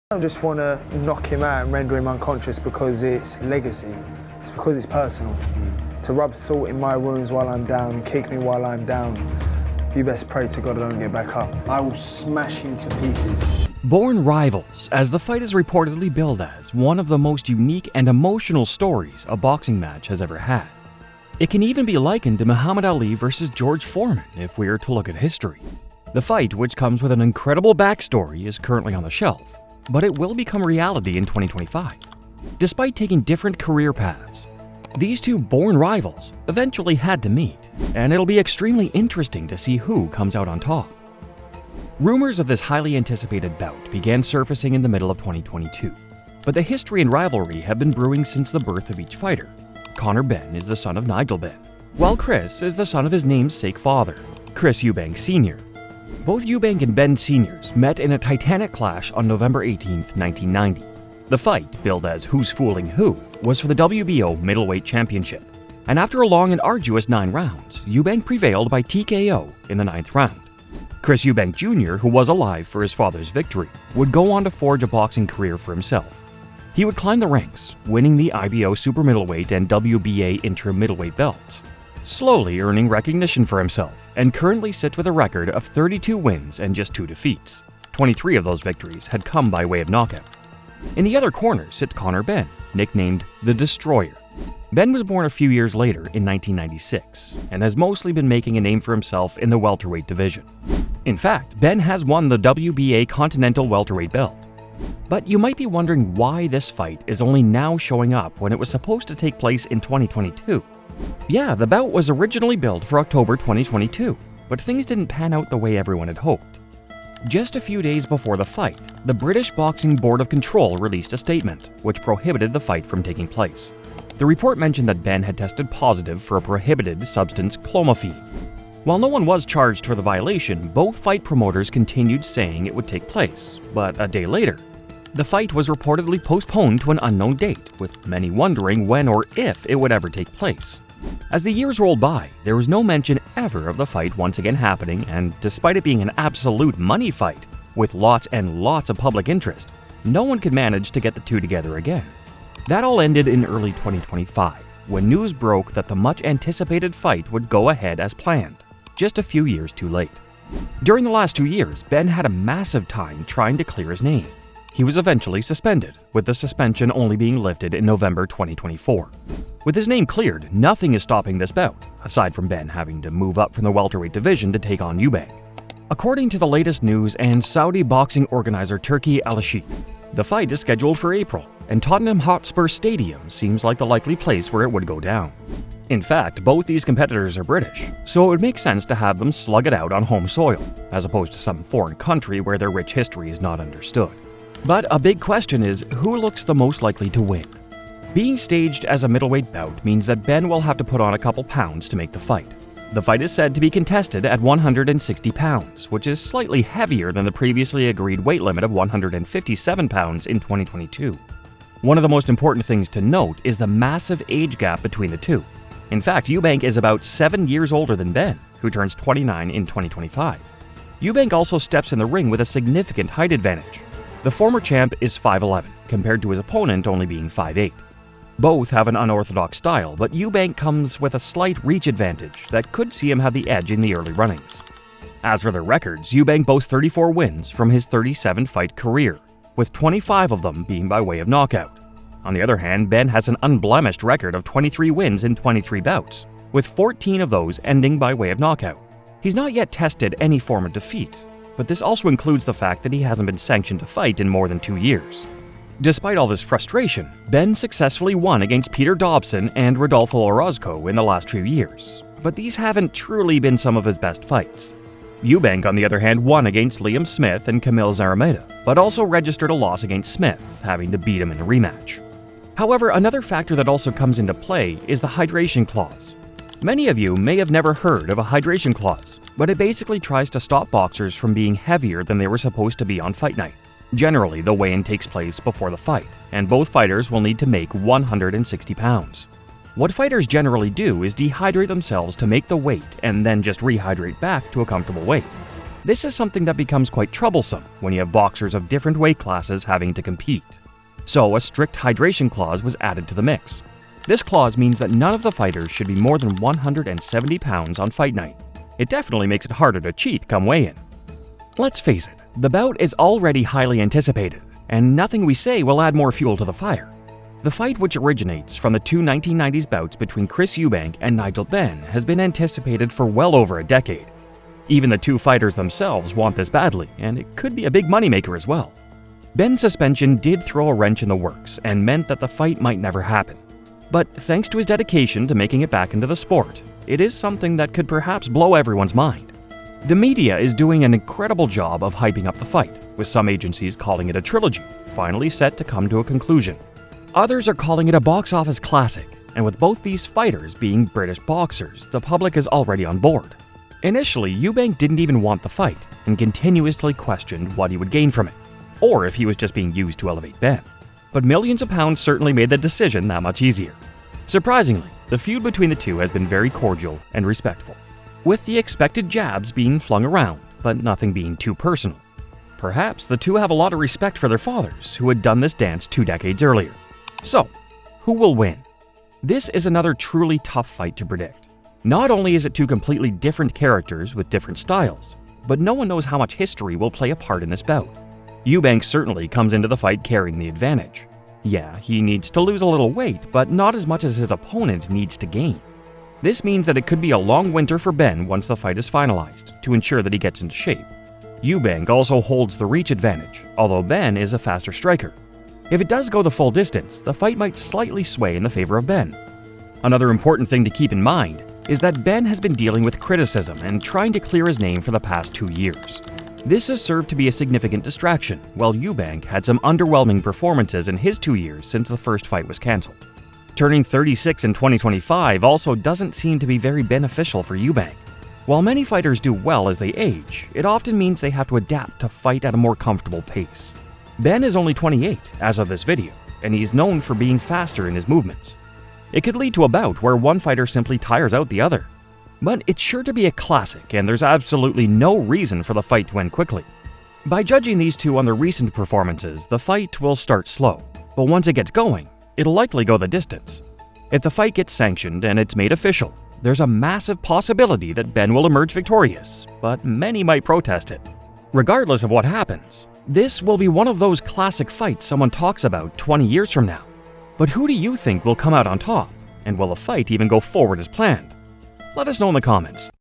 I don't just want to knock him out and render him unconscious because it's legacy. It's because it's personal. To rub salt in my wounds while I'm down, kick me while I'm down, you best pray to God I don't get back up. I will smash him to pieces. Born rivals, as the fight is reportedly billed as one of the most unique and emotional stories a boxing match has ever had. It can even be likened to Muhammad Ali versus George Foreman if we are to look at history. The fight, which comes with an incredible backstory, is currently on the shelf, but it will become reality in 2025. Despite taking different career paths, these two born rivals eventually had to meet, and it'll be extremely interesting to see who comes out on top. Rumors of this highly anticipated bout began surfacing in the middle of 2022, but the history and rivalry have been brewing since the birth of each fighter. Conor Benn is the son of Nigel Benn, while Chris is the son of his namesake father, Chris Eubank Jr. Both Eubank and Benn Sr.'s met in a titanic clash on November 18, 1990. The fight, billed as Who's Fooling Who, was for the WBO Middleweight Championship, and after a long and arduous 9 rounds, Eubank prevailed by TKO in the 9th round. Chris Eubank Jr., who was alive for his father's victory, would go on to forge a boxing career for himself. He would climb the ranks, winning the IBO Super Middleweight and WBA Interim Middleweight belts, slowly earning recognition for himself, and currently sits with a record of 32 wins and just 2 defeats. 23 of those victories had come by way of knockout. In the other corner sits Conor Benn, nicknamed the Destroyer. Benn was born a few years later in 1996 and has mostly been making a name for himself in the welterweight division. In fact, Benn has won the WBA Continental Welterweight belt. But you might be wondering why this fight is only now showing up when it was supposed to take place in 2022. Yeah, the bout was originally billed for October 2022, but things didn't pan out the way everyone had hoped. Just a few days before the fight, the British Boxing Board of Control released a statement which prohibited the fight from taking place. The report mentioned that Benn had tested positive for a prohibited substance, clomiphene. While no one was charged for the violation, both fight promoters continued saying it would take place, but a day later, the fight was reportedly postponed to an unknown date, with many wondering when or if it would ever take place. As the years rolled by, there was no mention ever of the fight once again happening, and despite it being an absolute money fight, with lots and lots of public interest, no one could manage to get the two together again. That all ended in early 2025, when news broke that the much-anticipated fight would go ahead as planned, just a few years too late. During the last 2 years, Benn had a massive time trying to clear his name. He was eventually suspended, with the suspension only being lifted in November 2024. With his name cleared, nothing is stopping this bout, aside from Benn having to move up from the welterweight division to take on Eubank. According to the latest news and Saudi boxing organizer Turki Al-Sheikh, the fight is scheduled for April, and Tottenham Hotspur Stadium seems like the likely place where it would go down. In fact, both these competitors are British, so it would make sense to have them slug it out on home soil, as opposed to some foreign country where their rich history is not understood. But a big question is, who looks the most likely to win? Being staged as a middleweight bout means that Benn will have to put on a couple pounds to make the fight. The fight is said to be contested at 160 pounds, which is slightly heavier than the previously agreed weight limit of 157 pounds in 2022. One of the most important things to note is the massive age gap between the two. In fact, Eubank is about 7 years older than Benn, who turns 29 in 2025. Eubank also steps in the ring with a significant height advantage. The former champ is 5'11", compared to his opponent only being 5'8". Both have an unorthodox style, but Eubank comes with a slight reach advantage that could see him have the edge in the early runnings. As for their records, Eubank boasts 34 wins from his 37-fight career, with 25 of them being by way of knockout. On the other hand, Benn has an unblemished record of 23 wins in 23 bouts, with 14 of those ending by way of knockout. He's not yet tested any form of defeat, but this also includes the fact that he hasn't been sanctioned to fight in more than 2 years. Despite all this frustration, Benn successfully won against Peter Dobson and Rodolfo Orozco in the last few years, but these haven't truly been some of his best fights. Eubank, on the other hand, won against Liam Smith and Camille Zarameda, but also registered a loss against Smith, having to beat him in a rematch. However, another factor that also comes into play is the hydration clause. Many of you may have never heard of a hydration clause, but it basically tries to stop boxers from being heavier than they were supposed to be on fight night. Generally, the weigh-in takes place before the fight, and both fighters will need to make 160 pounds. What fighters generally do is dehydrate themselves to make the weight and then just rehydrate back to a comfortable weight. This is something that becomes quite troublesome when you have boxers of different weight classes having to compete. So a strict hydration clause was added to the mix. This clause means that none of the fighters should be more than 170 pounds on fight night. It definitely makes it harder to cheat come weigh-in. Let's face it, the bout is already highly anticipated, and nothing we say will add more fuel to the fire. The fight, which originates from the two 1990s bouts between Chris Eubank and Nigel Benn, has been anticipated for well over a decade. Even the two fighters themselves want this badly, and it could be a big moneymaker as well. Benn's suspension did throw a wrench in the works and meant that the fight might never happen. But thanks to his dedication to making it back into the sport, it is something that could perhaps blow everyone's mind. The media is doing an incredible job of hyping up the fight, with some agencies calling it a trilogy, finally set to come to a conclusion. Others are calling it a box office classic, and with both these fighters being British boxers, the public is already on board. Initially, Eubank didn't even want the fight, and continuously questioned what he would gain from it, or if he was just being used to elevate Benn. But millions of pounds certainly made the decision that much easier. Surprisingly, the feud between the two has been very cordial and respectful, with the expected jabs being flung around, but nothing being too personal. Perhaps the two have a lot of respect for their fathers, who had done this dance 2 decades earlier. So, who will win? This is another truly tough fight to predict. Not only is it two completely different characters with different styles, but no one knows how much history will play a part in this bout. Eubank certainly comes into the fight carrying the advantage. Yeah, he needs to lose a little weight, but not as much as his opponent needs to gain. This means that it could be a long winter for Benn once the fight is finalized, to ensure that he gets into shape. Eubank also holds the reach advantage, although Benn is a faster striker. If it does go the full distance, the fight might slightly sway in the favor of Benn. Another important thing to keep in mind is that Benn has been dealing with criticism and trying to clear his name for the past 2 years. This has served to be a significant distraction, while Eubank had some underwhelming performances in his 2 years since the first fight was cancelled. Turning 36 in 2025 also doesn't seem to be very beneficial for Eubank. While many fighters do well as they age, it often means they have to adapt to fight at a more comfortable pace. Benn is only 28 as of this video, and he's known for being faster in his movements. It could lead to a bout where one fighter simply tires out the other. But it's sure to be a classic, and there's absolutely no reason for the fight to end quickly. By judging these two on their recent performances, the fight will start slow, but once it gets going, it'll likely go the distance. If the fight gets sanctioned and it's made official, there's a massive possibility that Benn will emerge victorious, but many might protest it. Regardless of what happens, this will be one of those classic fights someone talks about 20 years from now. But who do you think will come out on top? And will the fight even go forward as planned? Let us know in the comments.